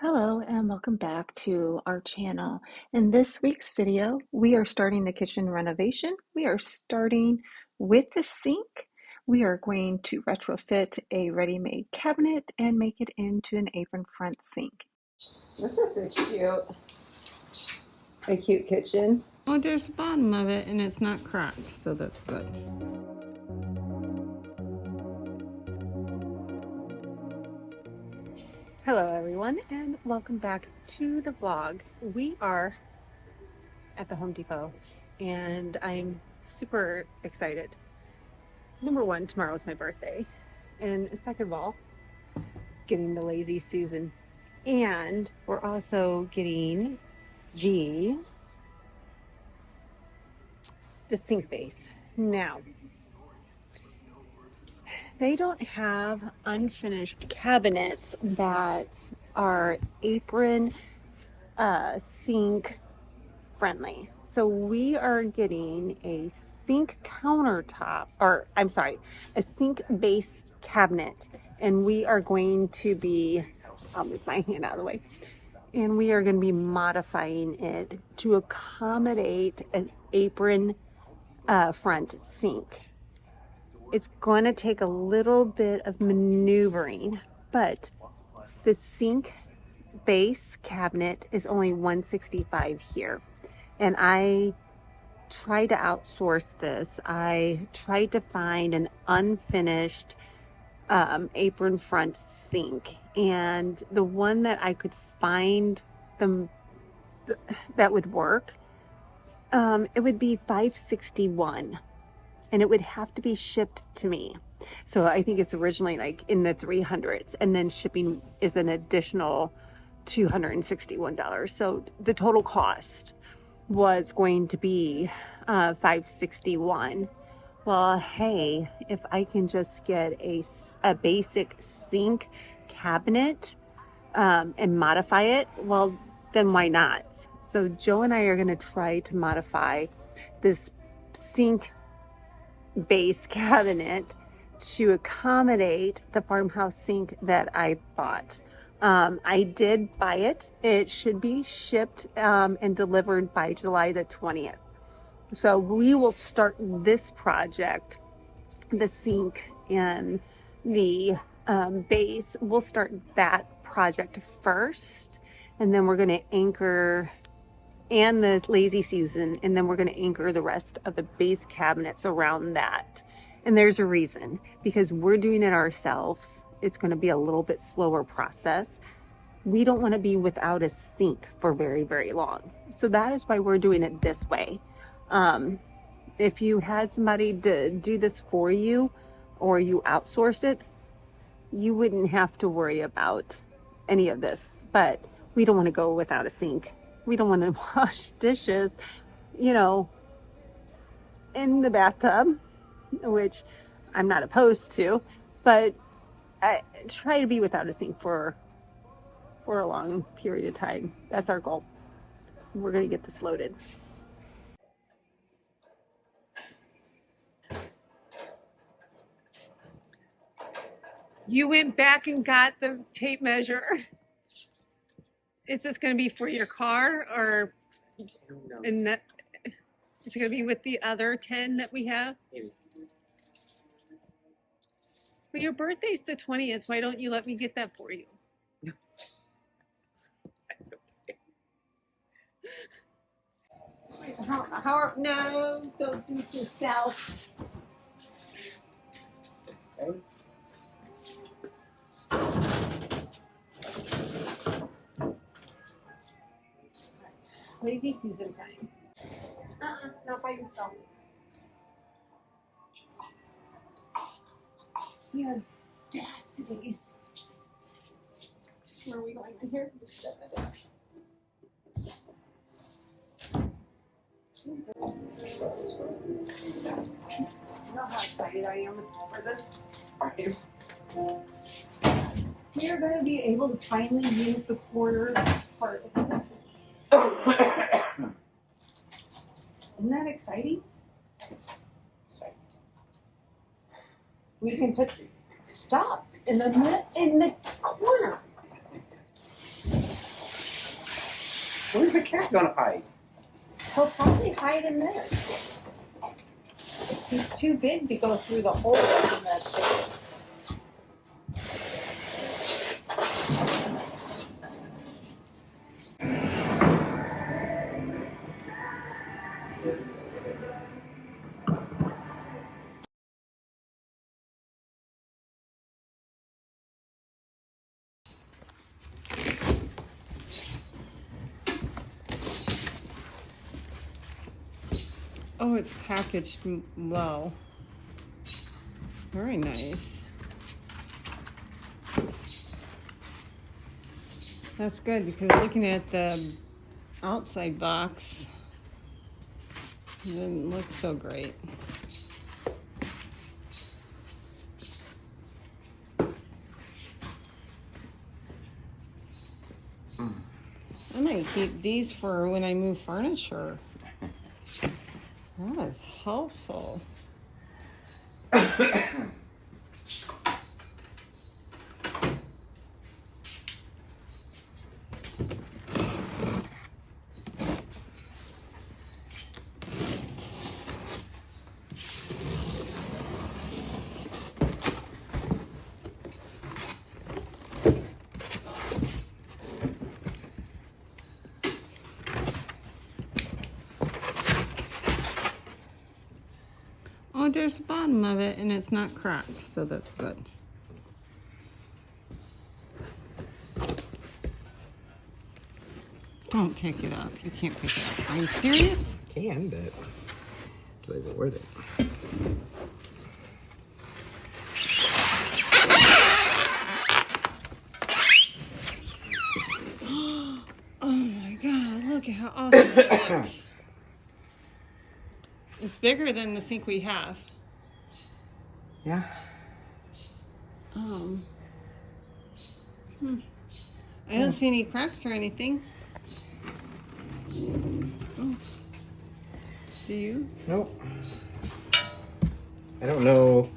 Hello and welcome back to our channel. In this week's video, we are starting the kitchen renovation. We are starting with the sink. We are going to retrofit a ready-made cabinet and make it into an apron front sink. This is so cute. A cute kitchen. Oh, there's the bottom of it and it's not cracked, so that's good. Hello everyone and welcome back to the vlog. We are at the Home Depot and I'm super excited. Number one, tomorrow is my birthday. And second of all, getting the Lazy Susan. And we're also getting the sink base. Now, they don't have unfinished cabinets that are apron sink friendly. So we are getting a sink countertop, or I'm sorry, a sink base cabinet. And we are going to be, I'll move my hand out of the way, and we are going to be modifying it to accommodate an apron front sink. It's going to take a little bit of maneuvering, but the sink base cabinet is only $165 here. And I tried to outsource this. I tried to find an unfinished apron front sink, and the one that I could find that would work, it would be $561. And it would have to be shipped to me. So I think it's originally like in the 300s, and then shipping is an additional $261. So the total cost was going to be $561. Well, hey, if I can just get a basic sink cabinet and modify it, well, then why not? So Joe and I are going to try to modify this sink base cabinet to accommodate the farmhouse sink that I bought. I did buy it. It should be shipped and delivered by July the 20th. So we will start this project, the sink and the base. We'll start that project first, and then we're going to anchor and the Lazy Susan, and then we're going to anchor the rest of the base cabinets around that. And there's a reason, because we're doing it ourselves. It's going to be a little bit slower process. We don't want to be without a sink for very, very long. So that is why we're doing it this way. If you had somebody to do this for you, or you outsourced it, you wouldn't have to worry about any of this. But we don't want to go without a sink. We don't want to wash dishes, you know, in the bathtub, which I'm not opposed to, but I try to be without a sink for a long period of time. That's our goal. We're going to get this loaded. You went back and got the tape measure. Is this going to be for your car, or in that? Is it going to be with the other 10 that we have? Maybe. Well, your birthday's the 20th. Why don't you let me get that for you? That's okay. No, don't do it yourself. Okay. Lazy Susan time. Not by yourself. The audacity. Where are we going in here? You know how excited I am for this? You're going to be able to finally use the corner part of this. Isn't that exciting? We can put stuff in the corner. Where's the cat gonna hide? He'll probably hide in this. He's too big to go through the hole in that thing. Oh, it's packaged well. Very nice. That's good because looking at the outside box, it didn't look so great. I might keep these for when I move furniture. That is helpful. Oh, there's the bottom of it, and it's not cracked, so that's good. Don't pick it up. You can't pick it up. Are you serious? Can, but is it worth it? Oh my God, look at how awesome it looks. It's bigger than the sink we have. Yeah. I don't see any cracks or anything. Oh. Do you? Nope. I don't know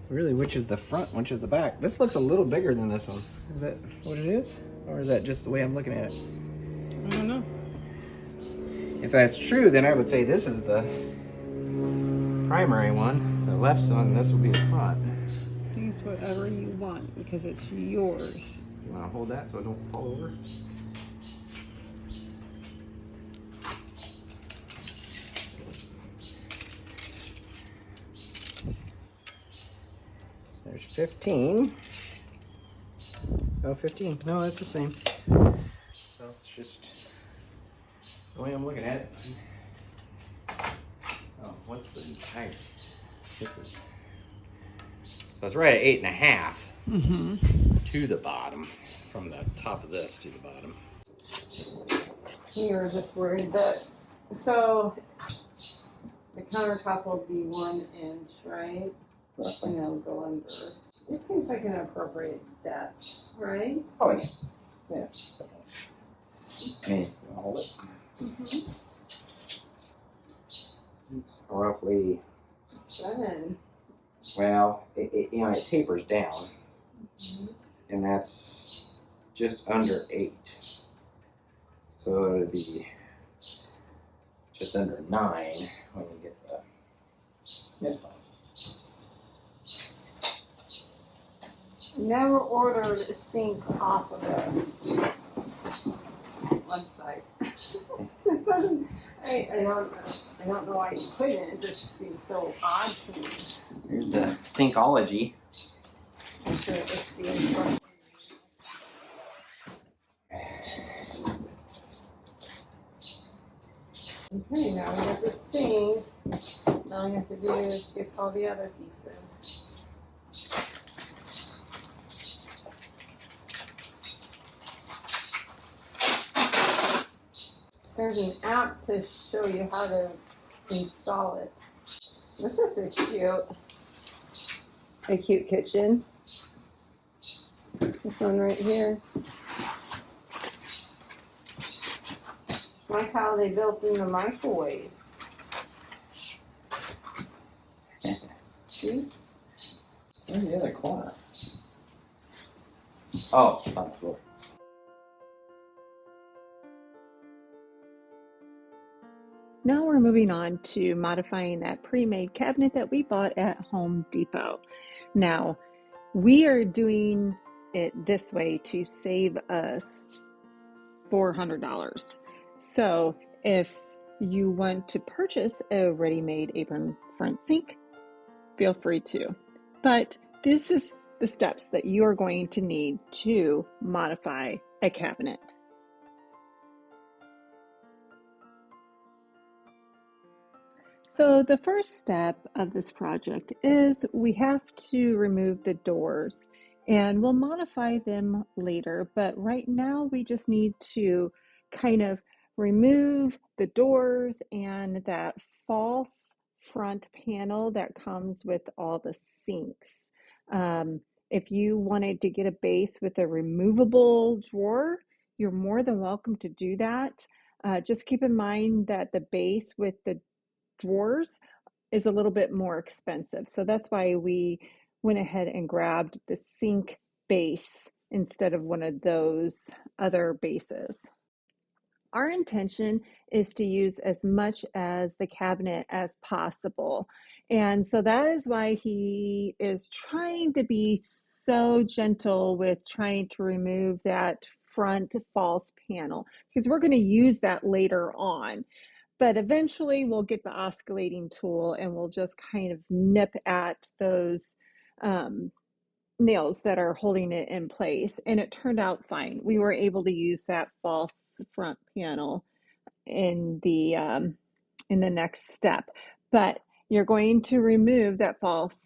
really which is the front, which is the back. This looks a little bigger than this one. Is that what it is? Or is that just the way I'm looking at it? I don't know. If that's true, then I would say this is the primary one. The left one, this will be the front. I think it's whatever you want because it's yours. You want to hold that so it don't fall over? There's 15. Oh, 15. No, that's the same. So it's just the way I'm looking at it. Oh, what's the height? This is, so it's right at 8.5 to the bottom, from the top of this to the bottom. You were just worried that, so the countertop will be 1 inch, right? And it'll go under. It seems like an appropriate depth, right? Oh, yeah. Yeah. I mean, you want to hold it? It's roughly, 7. well, it tapers down, and that's just under 8. So it would be just under 9 when you get this part. Never ordered a sink off of the website. Just doesn't. I don't know why you couldn't. It just seems so odd to me. Here's the Syncology. It's the instruction. Okay, now we have the sink. Now all we have to do is get all the other pieces. There's an app to show you how to install it. This is a cute kitchen. This one right here. Like how they built in the microwave. See? Where's the other corner? Oh, it's on the floor. Now we're moving on to modifying that pre-made cabinet that we bought at Home Depot. Now, we are doing it this way to save us $400. So if you want to purchase a ready-made apron front sink, feel free to. But this is the steps that you are going to need to modify a cabinet. So the first step of this project is we have to remove the doors, and we'll modify them later, but right now we just need to kind of remove the doors and that false front panel that comes with all the sinks. If you wanted to get a base with a removable drawer, you're more than welcome to do that. Just keep in mind that the base with the drawers is a little bit more expensive. So that's why we went ahead and grabbed the sink base instead of one of those other bases. Our intention is to use as much as the cabinet as possible. And so that is why he is trying to be so gentle with trying to remove that front false panel, because we're going to use that later on. But eventually we'll get the oscillating tool and we'll just kind of nip at those nails that are holding it in place. And it turned out fine. We were able to use that false front panel in the next step. But you're going to remove that false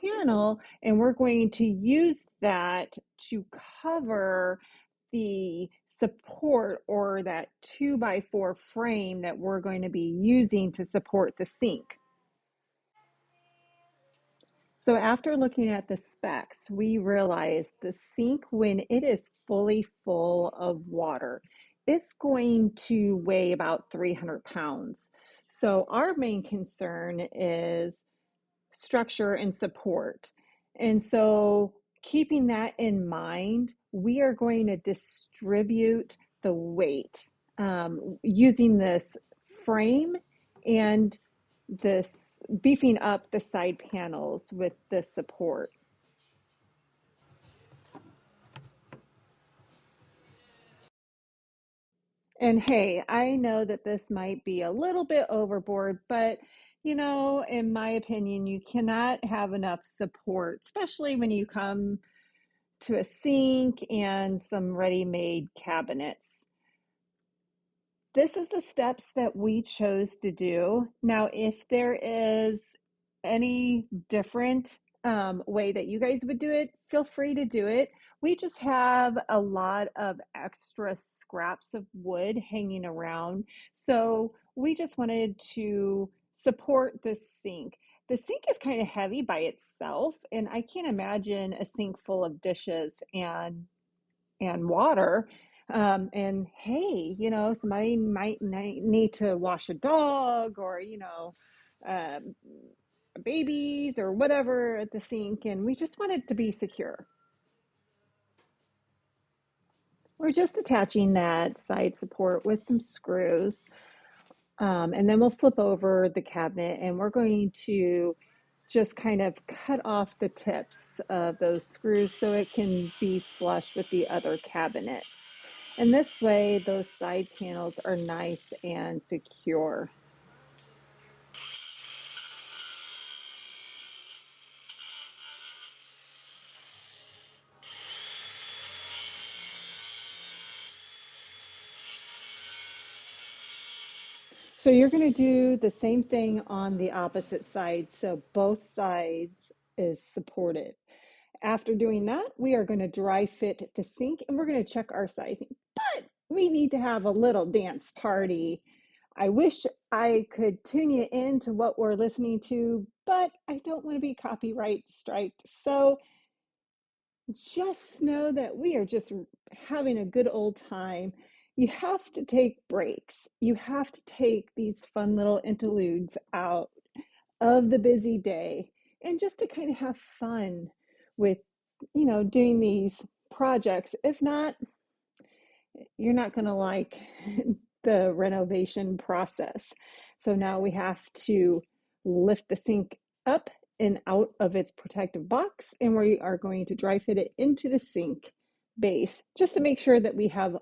panel, and we're going to use that to cover the support, or that 2x4 frame that we're going to be using to support the sink. So after looking at the specs, we realized the sink, when it is fully full of water, it's going to weigh about 300 pounds. So our main concern is structure and support. And so keeping that in mind, we are going to distribute the weight using this frame and this beefing up the side panels with the support. And hey, I know that this might be a little bit overboard, but in my opinion, you cannot have enough support, especially when you come to a sink and some ready-made cabinets. This is the steps that we chose to do. Now, if there is any different way that you guys would do it, feel free to do it. We just have a lot of extra scraps of wood hanging around, so we just wanted to support the sink. The sink is kind of heavy by itself, and I can't imagine a sink full of dishes and water. And hey, somebody might need to wash a dog, or um, babies or whatever at the sink, and we just want it to be secure. We're just attaching that side support with some screws, and then we'll flip over the cabinet, and we're going to just kind of cut off the tips of those screws so it can be flush with the other cabinets. And this way, those side panels are nice and secure. So you're going to do the same thing on the opposite side, so both sides is supported. After doing that, we are going to dry fit the sink, and we're going to check our sizing. But we need to have a little dance party. I wish I could tune you in to what we're listening to, but I don't want to be copyright striked. So just know that we are just having a good old time. You have to take breaks. You have to take these fun little interludes out of the busy day, and just to kind of have fun with, doing these projects. If not, you're not going to like the renovation process. So now we have to lift the sink up and out of its protective box, and we are going to dry fit it into the sink base just to make sure that we have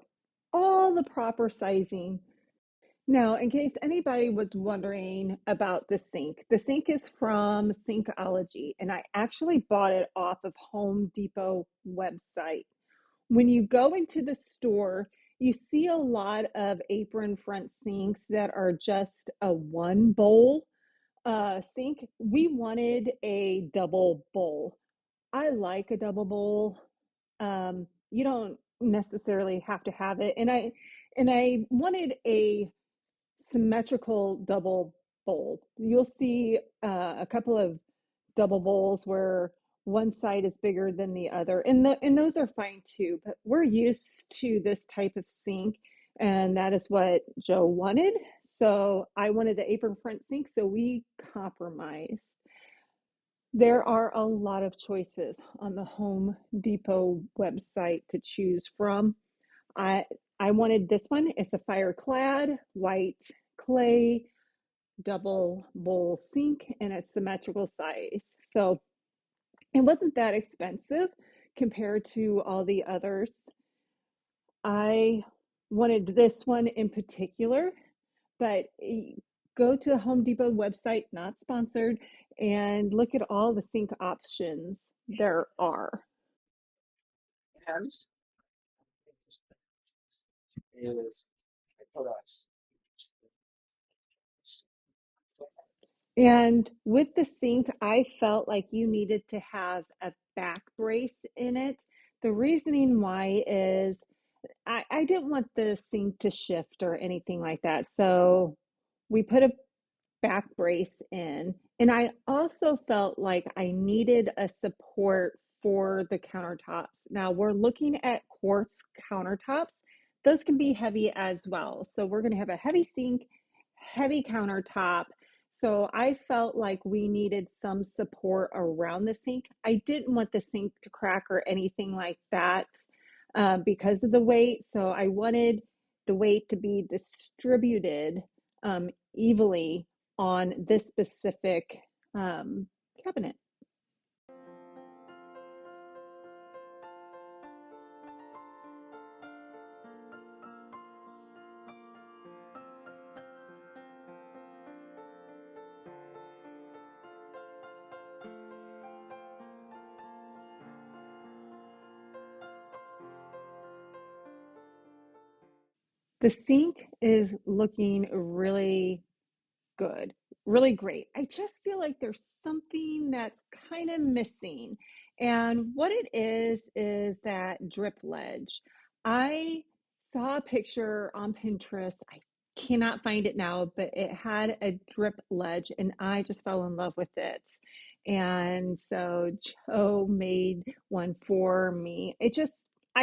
all the proper sizing. Now, in case anybody was wondering about the sink is from Syncology, and I actually bought it off of Home Depot website. When you go into the store, you see a lot of apron front sinks that are just a one bowl sink. We wanted a double bowl. I like a double bowl. You don't necessarily have to have it, and I wanted a symmetrical double bowl. You'll see a couple of double bowls where one side is bigger than the other, and those are fine too. But we're used to this type of sink, and that is what Joe wanted. So I wanted the apron front sink, so we compromised. There are a lot of choices on the Home Depot website to choose from. I wanted this one. It's a fire-clad white clay double bowl sink, and it's symmetrical size. So it wasn't that expensive compared to all the others. I wanted this one in particular, but go to the Home Depot website, not sponsored, and look at all the sink options there are. And with the sink, I felt like you needed to have a back brace in it. The reasoning why is I didn't want the sink to shift or anything like that. So we put a back brace in. And I also felt like I needed a support for the countertops. Now we're looking at quartz countertops. Those can be heavy as well. So we're going to have a heavy sink, heavy countertop. So I felt like we needed some support around the sink. I didn't want the sink to crack or anything like that because of the weight. So I wanted the weight to be distributed evenly on this specific cabinet. The sink is looking really good, really great. I just feel like there's something that's kind of missing. And what it is that drip ledge. I saw a picture on Pinterest. I cannot find it now, but it had a drip ledge and I just fell in love with it. And so Joe made one for me. I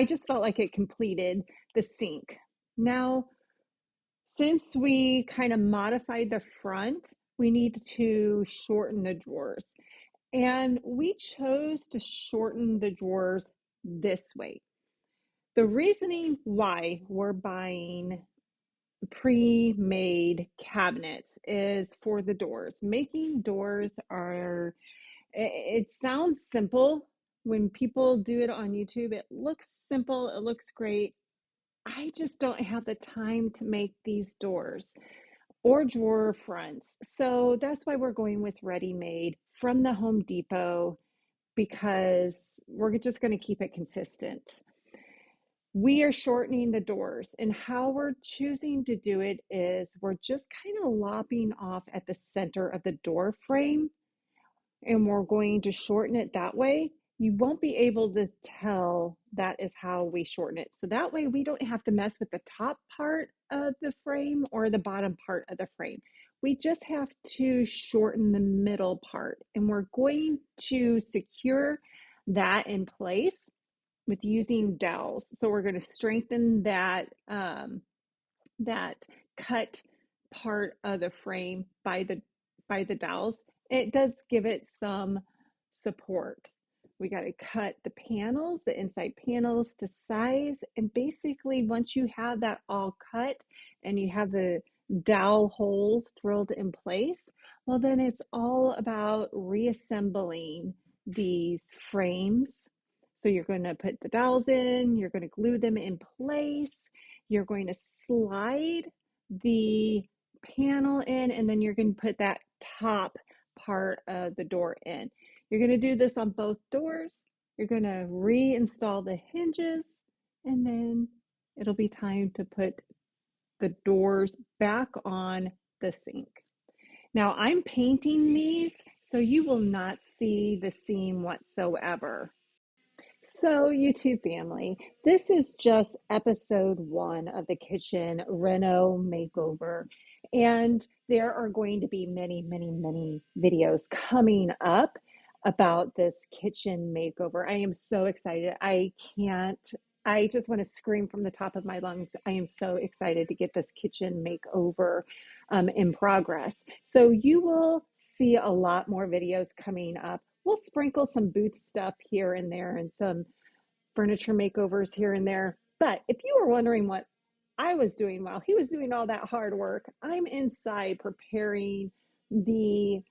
just felt like it completed the sink. Now, since we kind of modified the front, we need to shorten the drawers. And we chose to shorten the drawers this way. The reasoning why we're buying pre-made cabinets is for the doors. Making doors it sounds simple. When people do it on YouTube, it looks simple, it looks great. I just don't have the time to make these doors or drawer fronts. So that's why we're going with ready-made from the Home Depot because we're just going to keep it consistent. We are shortening the doors, and how we're choosing to do it is we're just kind of lopping off at the center of the door frame, and we're going to shorten it that way. You won't be able to tell that is how we shorten it. So that way we don't have to mess with the top part of the frame or the bottom part of the frame. We just have to shorten the middle part, and we're going to secure that in place with using dowels. So we're going to strengthen that cut part of the frame by the dowels. It does give it some support. We got to cut the panels, the inside panels to size. And basically, once you have that all cut and you have the dowel holes drilled in place, well, then it's all about reassembling these frames. So you're going to put the dowels in, you're going to glue them in place, you're going to slide the panel in, and then you're going to put that top part of the door in. You're going to do this on both doors. You're going to reinstall the hinges, and then it'll be time to put the doors back on the sink. Now I'm painting these, so you will not see the seam whatsoever. So, YouTube family, this is just episode 1 of the kitchen reno makeover. And there are going to be many, many, many videos coming up about this kitchen makeover. I am so excited. I just want to scream from the top of my lungs. I am so excited to get this kitchen makeover in progress. So, you will see a lot more videos coming up. We'll sprinkle some booth stuff here and there and some furniture makeovers here and there. But if you were wondering what I was doing while he was doing all that hard work, I'm inside preparing the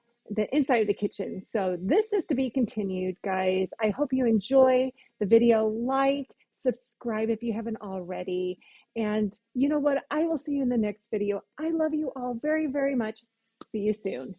inside of the kitchen. So this is to be continued, guys. I hope you enjoy the video. Like, subscribe if you haven't already. And you know what? I will see you in the next video. I love you all very, very much. See you soon.